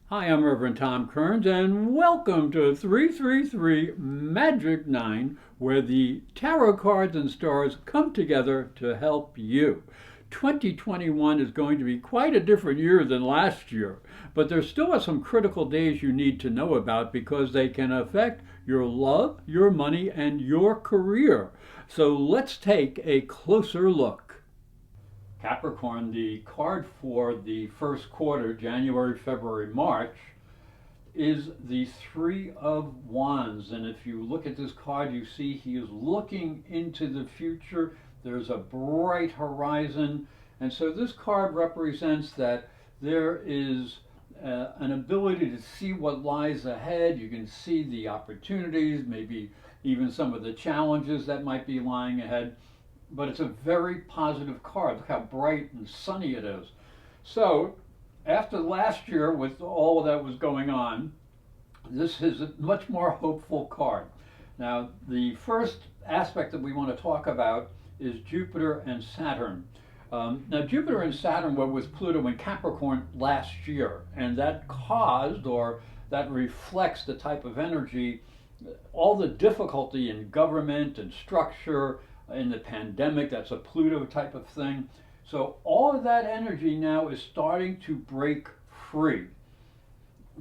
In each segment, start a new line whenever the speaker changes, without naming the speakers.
Hi, I'm Reverend Tom Kearns, and welcome to 333 Magic 9, where the tarot cards and stars come together to help you. 2021 is going to be quite a different year than last year, but there still are some critical days you need to know about because they can affect your love, your money, and your career. So let's take a closer look. Capricorn, the card for the first quarter, January, February, March, is the Three of Wands. And if you look at this card, you see he is looking into the future. There's a bright horizon. And so this card represents that there is an ability to see what lies ahead. You can see the opportunities, maybe even some of the challenges that might be lying ahead. But it's a very positive card. Look how bright and sunny it is. So, after last year, with all that was going on, this is a much more hopeful card. Now, the first aspect that we want to talk about is Jupiter and Saturn. Now, Jupiter and Saturn were with Pluto in Capricorn last year, and that caused, or that reflects the type of energy, all the difficulty in government and structure, in the pandemic. That's a Pluto type of thing. So all of that energy now is starting to break free.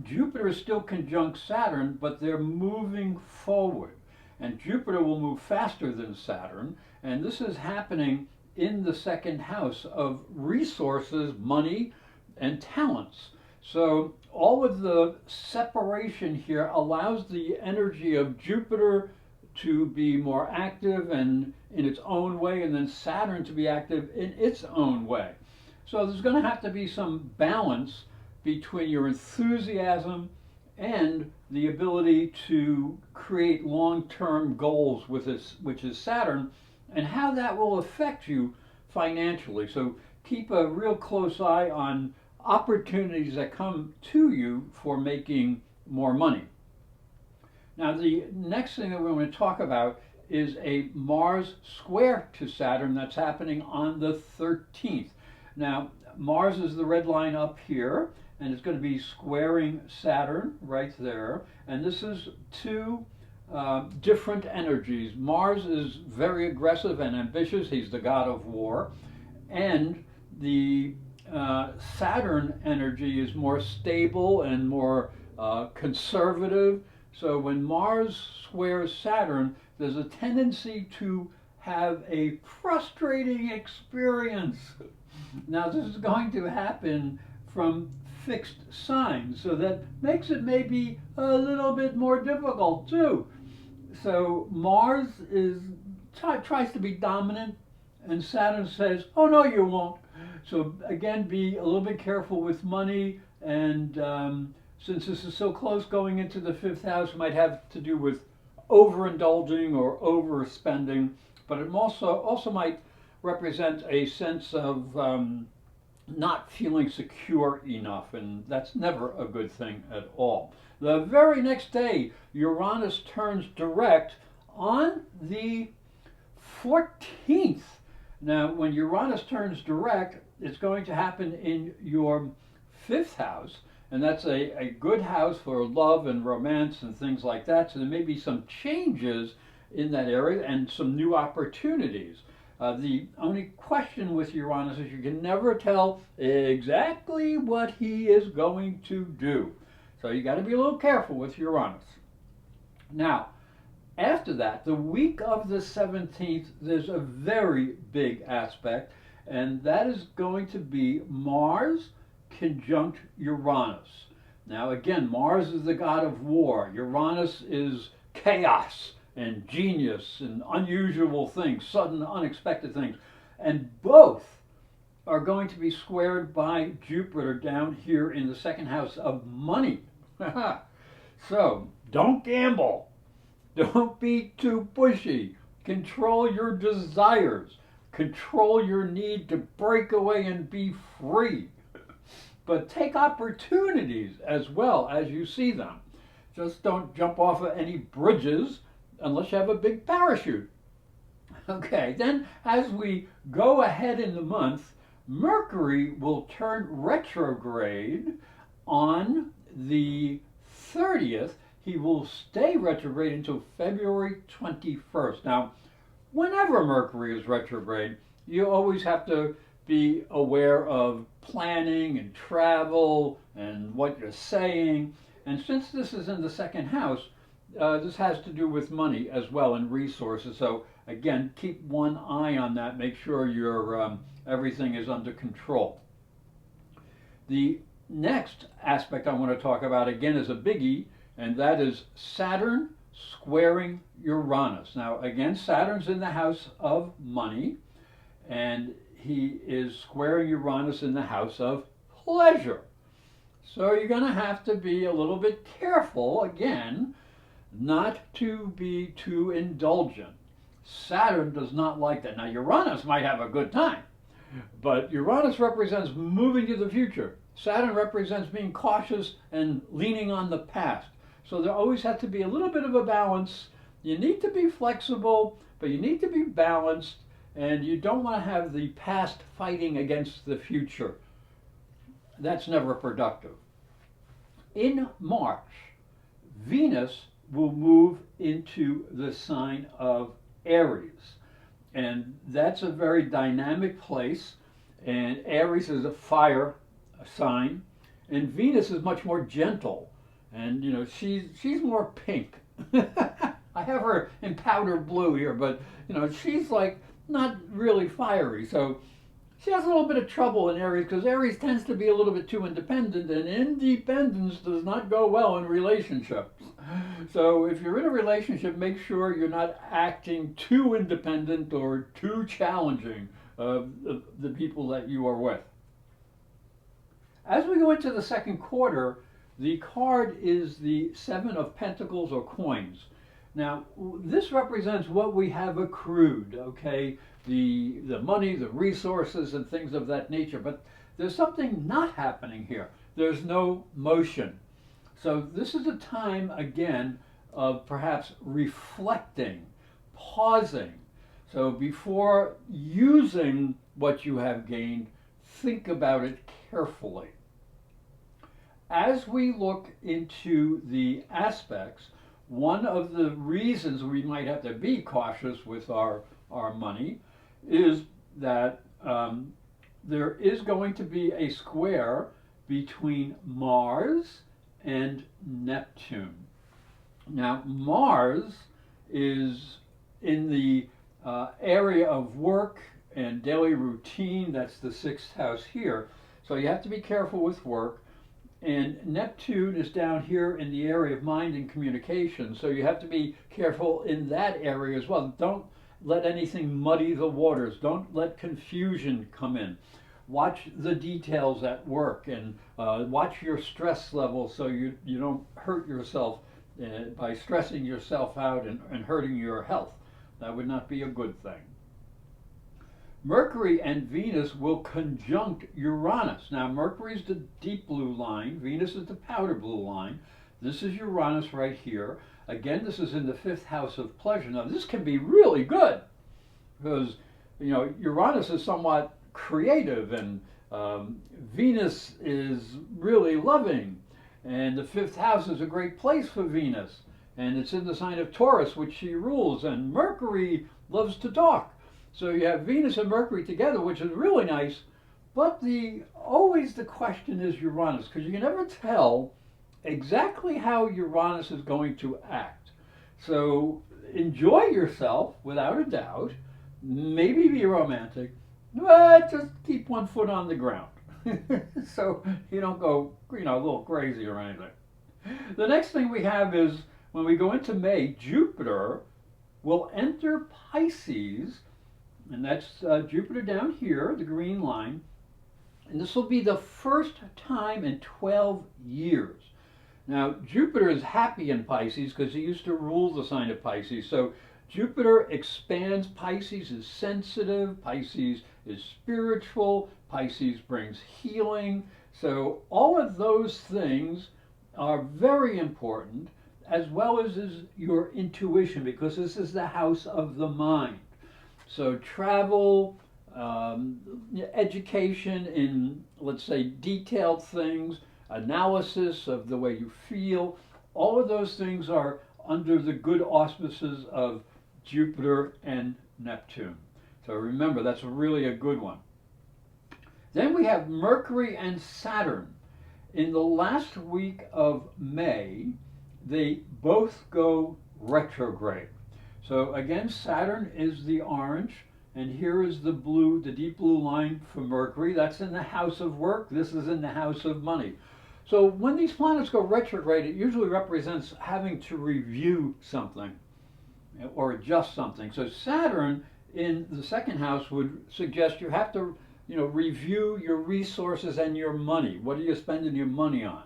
Jupiter is still conjunct Saturn, but they're moving forward. And Jupiter will move faster than Saturn, and this is happening in the second house of resources, money, and talents. So all of the separation here allows the energy of Jupiter to be more active and in its own way, and then Saturn to be active in its own way. So there's going to have to be some balance between your enthusiasm and the ability to create long-term goals with this, which is Saturn, and how that will affect you financially. So keep a real close eye on opportunities that come to you for making more money. Now, the next thing that we're going to talk about is a Mars square to Saturn that's happening on the 13th. Now, Mars is the red line up here, and it's going to be squaring Saturn right there. And this is two different energies. Mars is very aggressive and ambitious. He's the god of war. And the Saturn energy is more stable and more conservative. So when Mars squares Saturn, there's a tendency to have a frustrating experience. Now, this is going to happen from fixed signs, so that makes it maybe a little bit more difficult too. So Mars tries to be dominant, and Saturn says, "Oh no, you won't." So again, be a little bit careful with money, and since this is so close going into the fifth house, it might have to do with overindulging or overspending, but it also might represent a sense of not feeling secure enough, and that's never a good thing at all. The very next day, Uranus turns direct on the 14th. Now, when Uranus turns direct, it's going to happen in your fifth house, and that's a good house for love and romance and things like that. So there may be some changes in that area and some new opportunities. The only question with Uranus is you can never tell exactly what he is going to do. So you got to be a little careful with Uranus. Now, after that, the week of the 17th, there's a very big aspect, and that is going to be Mars conjunct Uranus. Now again, Mars is the god of war. Uranus is chaos and genius and unusual things, sudden, unexpected things. And both are going to be squared by Jupiter down here in the second house of money. So don't gamble. Don't be too pushy. Control your desires. Control your need to break away and be free. But take opportunities as well as you see them. Just don't jump off of any bridges unless you have a big parachute. Okay, then as we go ahead in the month, Mercury will turn retrograde on 30th. He will stay retrograde until February 21st. Now, whenever Mercury is retrograde, you always have to be aware of planning and travel and what you're saying. And since this is in the second house, this has to do with money as well and resources. So again, keep one eye on that. Make sure your everything is under control. The next aspect I want to talk about again is a biggie, and that is Saturn squaring Uranus. Now again, Saturn's in the house of money, and he is squaring Uranus in the house of pleasure. So you're going to have to be a little bit careful, again, not to be too indulgent. Saturn does not like that. Now Uranus might have a good time, but Uranus represents moving to the future. Saturn represents being cautious and leaning on the past. So there always has to be a little bit of a balance. You need to be flexible, but you need to be balanced, and you don't want to have the past fighting against the future. That's never productive. In March, Venus will move into the sign of Aries, and that's a very dynamic place, and Aries is a fire sign, and Venus is much more gentle, and you know she's more pink. I have her in powder blue here, but you know she's like not really fiery, so she has a little bit of trouble in Aries because Aries tends to be a little bit too independent, and independence does not go well in relationships. So if you're in a relationship, make sure you're not acting too independent or too challenging of the people that you are with. As we go into the second quarter, the card is the Seven of Pentacles or coins. Now, this represents what we have accrued, okay? The money, the resources, and things of that nature. But there's something not happening here. There's no motion. So this is a time, again, of perhaps reflecting, pausing. So before using what you have gained, think about it carefully. As we look into the aspects, one of the reasons we might have to be cautious with our money is that there is going to be a square between Mars and Neptune. Now, Mars is in the area of work and daily routine. That's the sixth house here. So you have to be careful with work. And Neptune is down here in the area of mind and communication. So you have to be careful in that area as well. Don't let anything muddy the waters. Don't let confusion come in. Watch the details at work, and watch your stress level so you don't hurt yourself by stressing yourself out and hurting your health. That would not be a good thing. Mercury and Venus will conjunct Uranus. Now, Mercury is the deep blue line. Venus is the powder blue line. This is Uranus right here. Again, this is in the fifth house of pleasure. Now, this can be really good because, you know, Uranus is somewhat creative, and Venus is really loving. And the fifth house is a great place for Venus. And it's in the sign of Taurus, which she rules. And Mercury loves to talk. So you have Venus and Mercury together, which is really nice, but always the question is Uranus, because you can never tell exactly how Uranus is going to act. So enjoy yourself, without a doubt, maybe be romantic, but just keep one foot on the ground so you don't go, you know, a little crazy or anything. The next thing we have is, when we go into May, Jupiter will enter Pisces. And that's Jupiter down here, the green line. And this will be the first time in 12 years. Now, Jupiter is happy in Pisces because he used to rule the sign of Pisces. So Jupiter expands. Pisces is sensitive. Pisces is spiritual. Pisces brings healing. So all of those things are very important, as well as your intuition, because this is the house of the mind. So travel, education in, let's say, detailed things, analysis of the way you feel, all of those things are under the good auspices of Jupiter and Neptune. So remember, that's really a good one. Then we have Mercury and Saturn. In the last week of May, they both go retrograde. So again, Saturn is the orange, and here is the blue, the deep blue line for Mercury. That's in the house of work. This is in the house of money. So when these planets go retrograde, it usually represents having to review something or adjust something. So Saturn in the second house would suggest you have to, review your resources and your money. What are you spending your money on?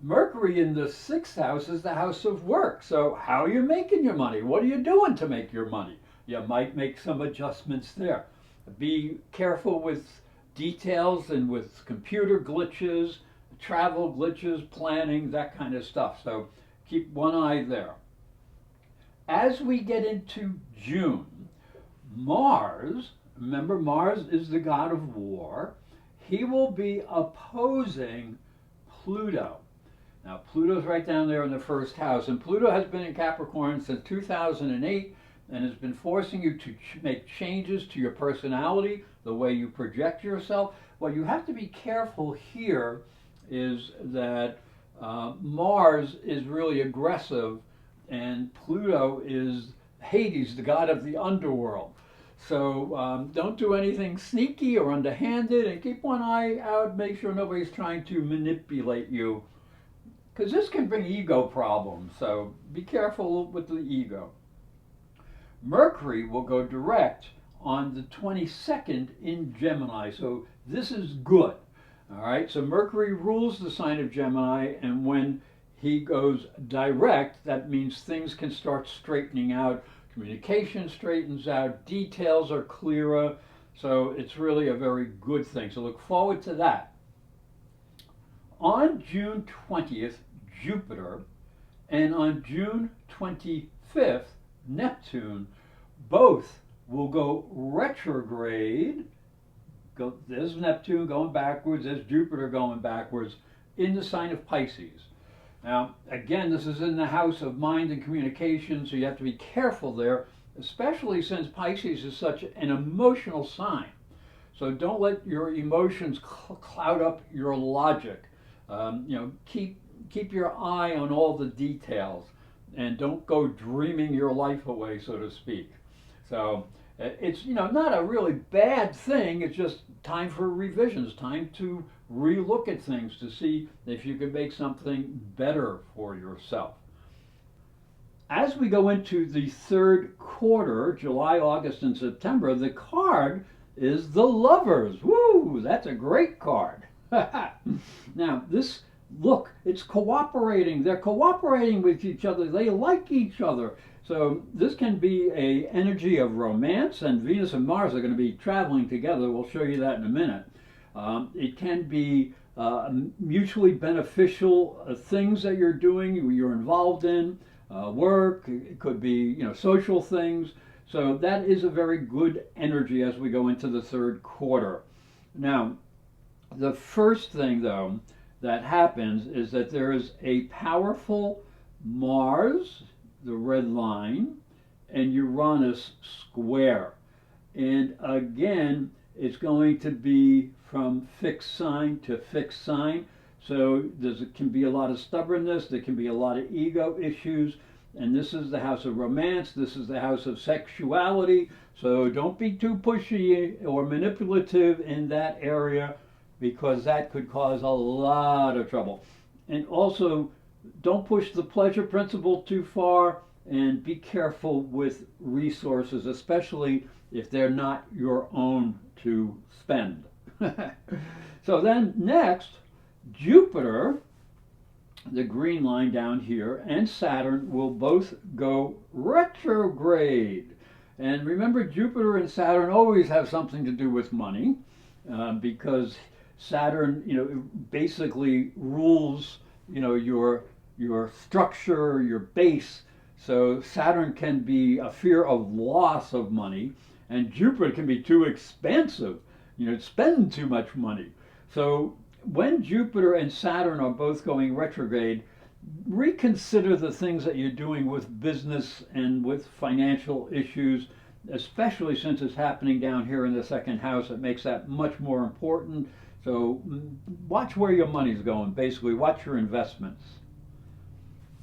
Mercury in the sixth house is the house of work. So how are you making your money? What are you doing to make your money? You might make some adjustments there. Be careful with details and with computer glitches, travel glitches, planning, that kind of stuff. So keep one eye there. As we get into June, Mars, remember Mars is the god of war, he will be opposing Pluto. Now Pluto's right down there in the first house, and Pluto has been in Capricorn since 2008 and has been forcing you to make changes to your personality, the way you project yourself. What you have to be careful here is that Mars is really aggressive and Pluto is Hades, the god of the underworld. So don't do anything sneaky or underhanded, and keep one eye out, make sure nobody's trying to manipulate you, because this can bring ego problems, so be careful with the ego. Mercury will go direct on the 22nd in Gemini, so this is good. All right, so Mercury rules the sign of Gemini, and when he goes direct, that means things can start straightening out. Communication straightens out, details are clearer, so it's really a very good thing. So look forward to that. On June 20th, Jupiter, and on June 25th, Neptune, both will go retrograde. There's Neptune going backwards, there's Jupiter going backwards in the sign of Pisces. Now, again, this is in the house of mind and communication, so you have to be careful there, especially since Pisces is such an emotional sign. So don't let your emotions cloud up your logic. Keep your eye on all the details, and don't go dreaming your life away, so to speak. So it's not a really bad thing. It's just time for revisions, time to relook at things to see if you can make something better for yourself. As we go into the third quarter, July, August, and September, the card is the Lovers. Woo! That's a great card. Now, look, it's cooperating. They're cooperating with each other. They like each other. So this can be an energy of romance, and Venus and Mars are going to be traveling together. We'll show you that in a minute. It can be mutually beneficial things that you're doing, you're involved in, work. It could be social things. So that is a very good energy as we go into the third quarter. Now, the first thing though that happens is that there is a powerful Mars, the red line, and Uranus Square. And again, it's going to be from fixed sign to fixed sign. So there can be a lot of stubbornness, there can be a lot of ego issues, and this is the house of romance, this is the house of sexuality. So don't be too pushy or manipulative in that area, because that could cause a lot of trouble. And also, don't push the pleasure principle too far, and be careful with resources, especially if they're not your own to spend. So then next, Jupiter, the green line down here, and Saturn will both go retrograde. And remember, Jupiter and Saturn always have something to do with money, because Saturn, basically rules, your structure, your base. So Saturn can be a fear of loss of money, and Jupiter can be too expensive, spend too much money. So when Jupiter and Saturn are both going retrograde, reconsider the things that you're doing with business and with financial issues, especially since it's happening down here in the second house. It makes that much more important. So watch where your money's going, basically. Watch your investments.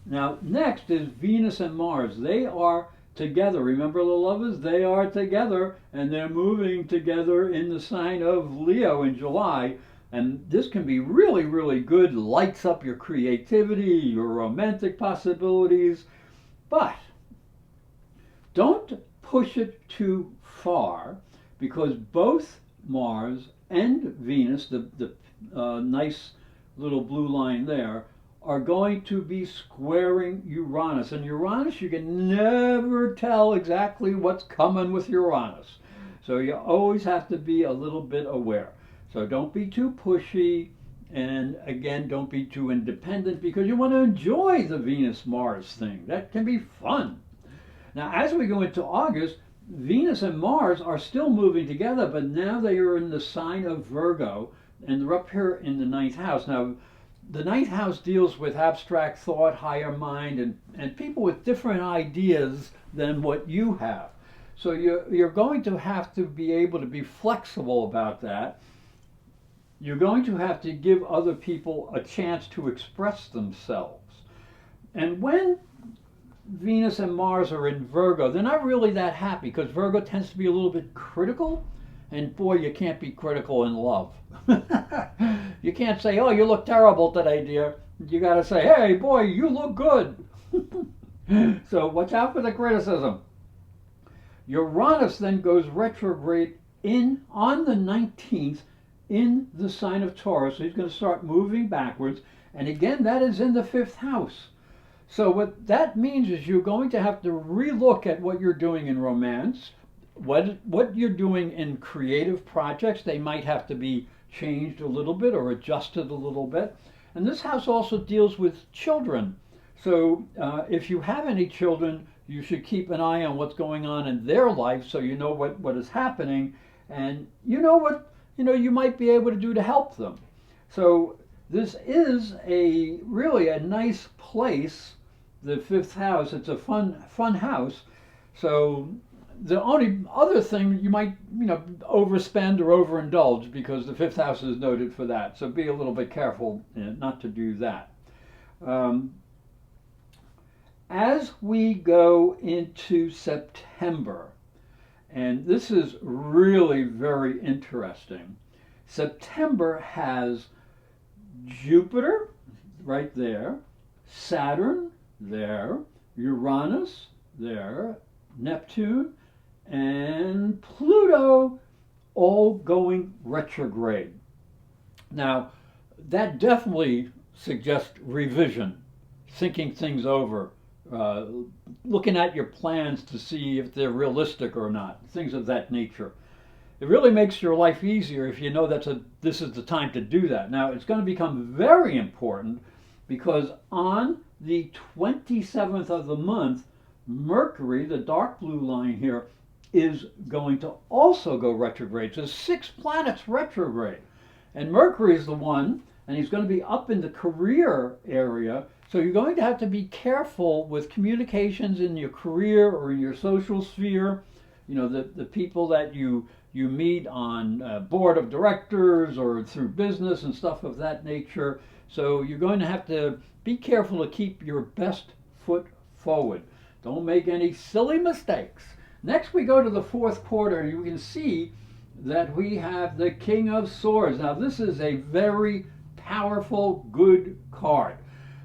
Now, next is Venus and Mars. They are together. Remember the lovers? They are together, and they're moving together in the sign of Leo in July. And this can be really, really good. Lights up your creativity, your romantic possibilities. But don't push it too far, because both Mars and Venus, the nice little blue line there, are going to be squaring Uranus. And Uranus, you can never tell exactly what's coming with Uranus. So you always have to be a little bit aware. So don't be too pushy, and again, don't be too independent, because you want to enjoy the Venus-Mars thing. That can be fun. Now, as we go into August, Venus and Mars are still moving together, but now they are in the sign of Virgo, and they're up here in the ninth house. Now, the ninth house deals with abstract thought, higher mind, and people with different ideas than what you have. So you're going to have to be able to be flexible about that. You're going to have to give other people a chance to express themselves. And when Venus and Mars are in Virgo, they're not really that happy, because Virgo tends to be a little bit critical. And boy, you can't be critical in love. You can't say, oh, you look terrible today, dear. You got to say, hey, boy, you look good. So watch out for the criticism. Uranus then goes retrograde on the 19th in the sign of Taurus. So he's going to start moving backwards. And again, that is in the fifth house. So what that means is you're going to have to relook at what you're doing in romance, what you're doing in creative projects. They might have to be changed a little bit or adjusted a little bit. And this house also deals with children. So if you have any children, you should keep an eye on what's going on in their life, so you know what is happening, and you know what you might be able to do to help them. So this is really a nice place, the fifth house. It's a fun house. So the only other thing, you might overspend or overindulge, because the fifth house is noted for that. So be a little bit careful not to do that. As we go into September, and this is really very interesting, September has Jupiter right there, Saturn there, Uranus there, Neptune, and Pluto all going retrograde. Now, that definitely suggests revision, thinking things over, looking at your plans to see if they're realistic or not, things of that nature. It really makes your life easier if you know this is the time to do that. Now, it's going to become very important, because on the 27th of the month, Mercury, the dark blue line here, is going to also go retrograde. So 6 planets retrograde. And Mercury is the one, and he's going to be up in the career area. So you're going to have to be careful with communications in your career or in your social sphere. The people that you meet on board of directors or through business and stuff of that nature. So you're going to have to be careful to keep your best foot forward. Don't make any silly mistakes. Next, we go to the fourth quarter, and you can see that we have the King of Swords. Now, this is a very powerful, good card.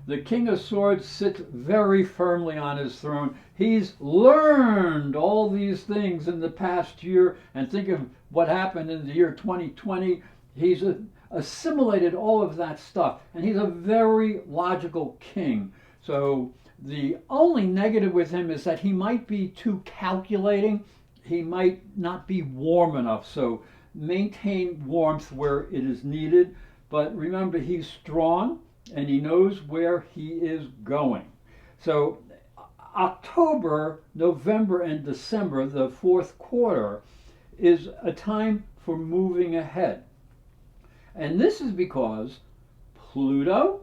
The King of Swords sits very firmly on his throne. He's learned all these things in the past year, and think of what happened in the year 2020. He's assimilated all of that stuff, and he's a very logical king. So the only negative with him is that he might be too calculating. He might not be warm enough. So maintain warmth where it is needed. But remember, he's strong, and he knows where he is going. So October, November, and December, the fourth quarter, is a time for moving ahead. And this is because Pluto,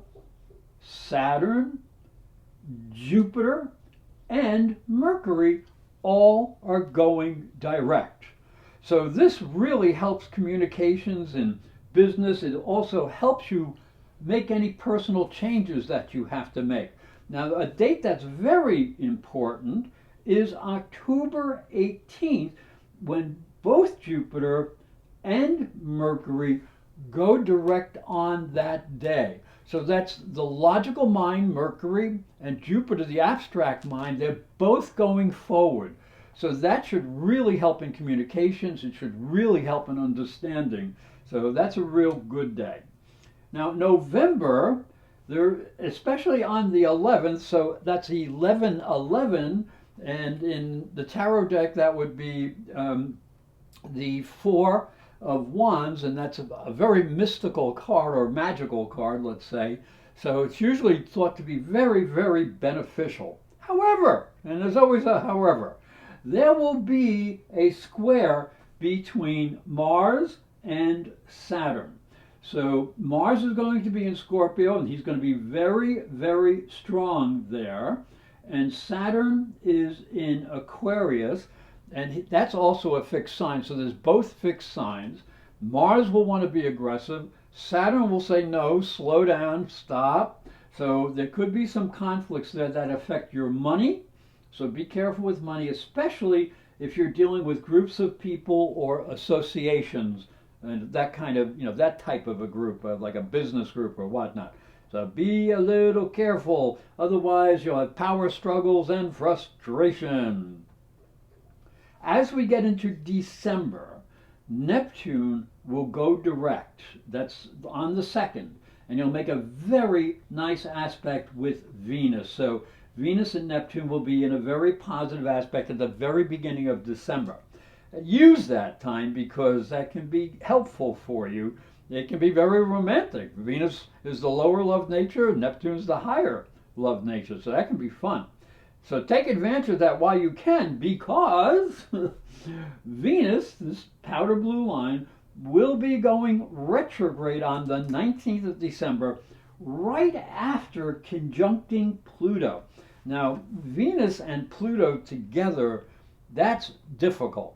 Saturn, Jupiter, and Mercury all are going direct. So this really helps communications and business. It also helps you make any personal changes that you have to make. Now, a date that's very important is October 18th, when both Jupiter and Mercury go direct on that day. So that's the logical mind, Mercury, and Jupiter, the abstract mind. They're both going forward. So that should really help in communications. It should really help in understanding. So that's a real good day. Now, November, especially on the 11th, so that's 11/11, and in the tarot deck that would be the Four of Wands, and that's a very mystical card or magical card, let's say. So it's usually thought to be very, very beneficial. However, and there's always a however, there will be a square between Mars and Saturn. So Mars is going to be in Scorpio, and he's going to be very, very strong there. And Saturn is in Aquarius, and that's also a fixed sign. So there's both fixed signs. Mars will want to be aggressive. Saturn will say no, slow down, stop. So there could be some conflicts there that affect your money. So be careful with money, especially if you're dealing with groups of people or associations, and that kind of, that type of a group, like a business group or whatnot. So be a little careful, otherwise you'll have power struggles and frustration. As we get into December, Neptune will go direct. That's on the 2nd, and you'll make a very nice aspect with Venus. So Venus and Neptune will be in a very positive aspect at the very beginning of December. Use that time because that can be helpful for you. It can be very romantic. Venus is the lower love nature, Neptune is the higher love nature, so that can be fun. So take advantage of that while you can, because Venus, this powder blue line, will be going retrograde on the 19th of December, right after conjuncting Pluto. Now, Venus and Pluto together, that's difficult.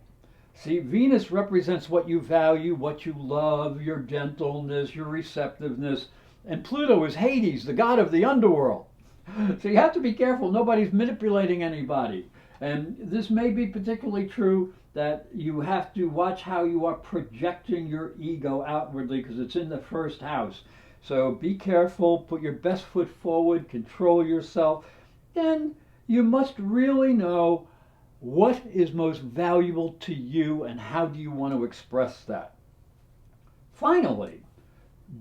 See, Venus represents what you value, what you love, your gentleness, your receptiveness, and Pluto is Hades, the god of the underworld. So you have to be careful. Nobody's manipulating anybody. And this may be particularly true that you have to watch how you are projecting your ego outwardly, because it's in the first house. So be careful, put your best foot forward, control yourself. Then you must really know what is most valuable to you and how do you want to express that. Finally,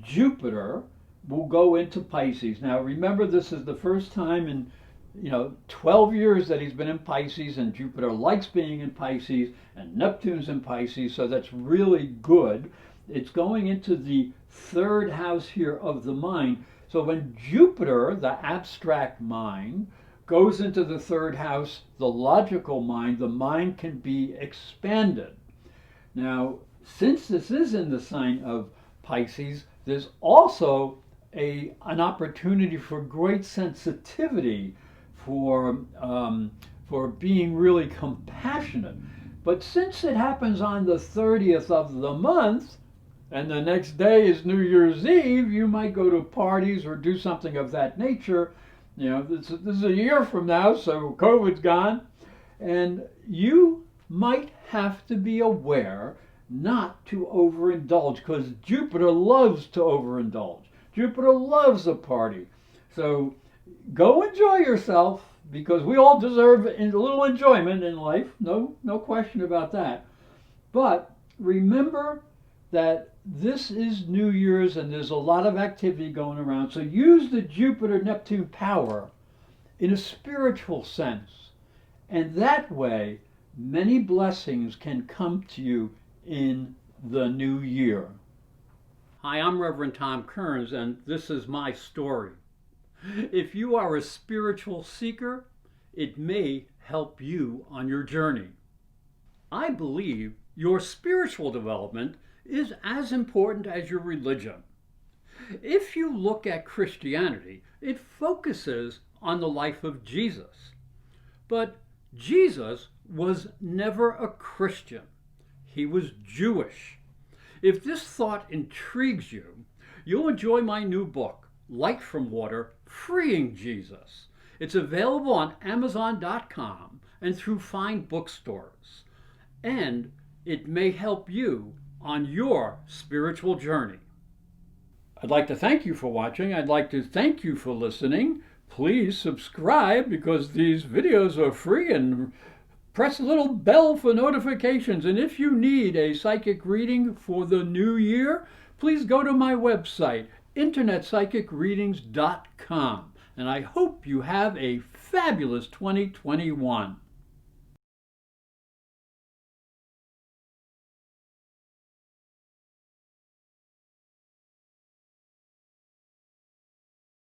Jupiter will go into Pisces. Now remember, this is the first time in 12 years that he's been in Pisces, and Jupiter likes being in Pisces, and Neptune's in Pisces, so that's really good. It's going into the 3rd house here of the mind. So when Jupiter, the abstract mind, goes into the 3rd house, the logical mind, the mind can be expanded. Now, since this is in the sign of Pisces, there's also an opportunity for great sensitivity, for being really compassionate. But since it happens on the 30th of the month, and the next day is New Year's Eve, you might go to parties or do something of that nature. This is a year from now, so COVID's gone, and you might have to be aware not to overindulge, because Jupiter loves to overindulge. Jupiter loves a party. So go enjoy yourself, because we all deserve a little enjoyment in life. No question about that. But remember that this is New Year's and there's a lot of activity going around. So use the Jupiter-Neptune power in a spiritual sense. And that way, many blessings can come to you in the new year. Hi, I'm Reverend Tom Kearns, and this is my story. If you are a spiritual seeker, it may help you on your journey. I believe your spiritual development is as important as your religion. If you look at Christianity, it focuses on the life of Jesus. But Jesus was never a Christian. He was Jewish. If this thought intrigues you, you'll enjoy my new book, Light from Water, Freeing Jesus. It's available on Amazon.com and through fine bookstores. And it may help you on your spiritual journey. I'd like to thank you for watching. I'd like to thank you for listening. Please subscribe because these videos are free, and press the little bell for notifications. And if you need a psychic reading for the new year, please go to my website, internetpsychicreadings.com. And I hope you have a fabulous 2021.